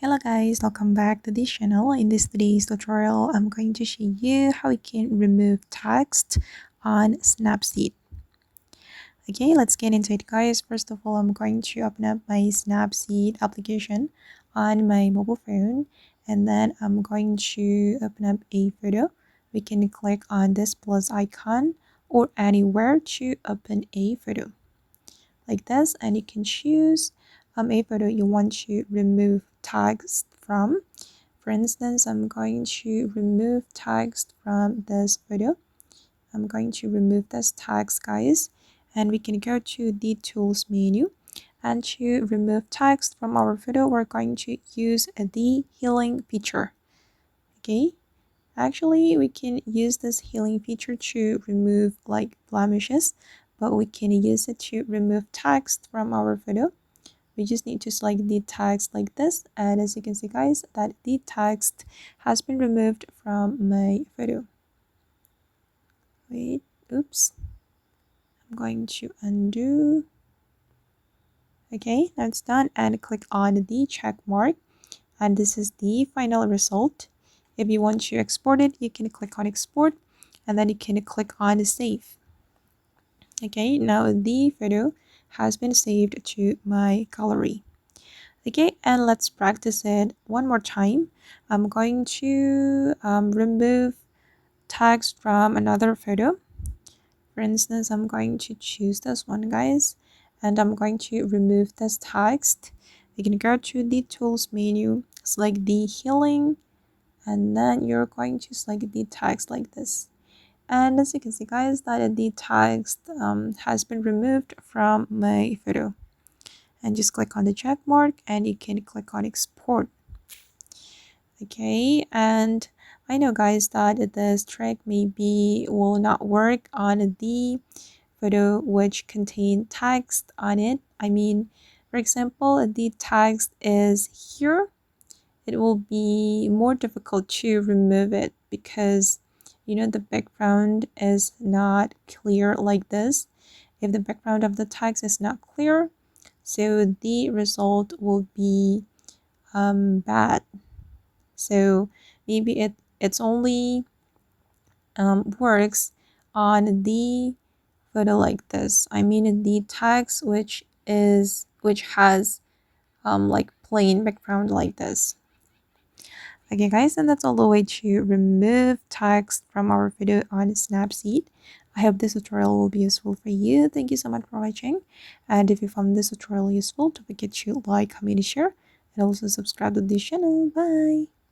Hello guys, welcome back to this channel. In this today's tutorial, I'm going to show you how we can remove text on Snapseed. Okay, let's get into it guys. First of all, I'm going to open up my Snapseed application on my mobile phone, and then I'm going to open up a photo. We can click on this plus icon or anywhere to open a photo like this, and you can choose a photo you want to remove text from. For instance, I'm going to remove text from this photo. I'm going to remove this text guys, and we can go to the tools menu, and to remove text from our photo we're going to use the healing feature. Okay, actually we can use this healing feature to remove like blemishes, but we can use it to remove text from our photo. We just need to select the text like this, and as you can see guys that the text has been removed from my photo. Wait, oops, I'm going to undo. Okay, that's done, and click on the check mark, and this is the final result. If you want to export it, you can click on export, and then you can click on save. Okay, now the photo has been saved to my gallery. Okay, and let's practice it one more time. I'm going to remove text from another photo. For instance, I'm going to choose this one guys, and I'm going to remove this text. You can go to the tools menu, select the healing, and then you're going to select the text like this. And as you can see guys that the text has been removed from my photo. And just click on the check mark, and you can click on export. Okay, and I know guys that this trick maybe will not work on the photo which contain text on it. I mean, for example, the text is here. It will be more difficult to remove it because you know the background is not clear like this. If the background of the text is not clear, so the result will be bad. So maybe it's only works on the photo like this. I mean the text which has like plain background like this. Okay guys, and that's all the way to remove text from our video on Snapseed. I hope this tutorial will be useful for you. Thank you so much for watching, and if you found this tutorial useful, don't forget to like, comment, share, and also subscribe to this channel. Bye.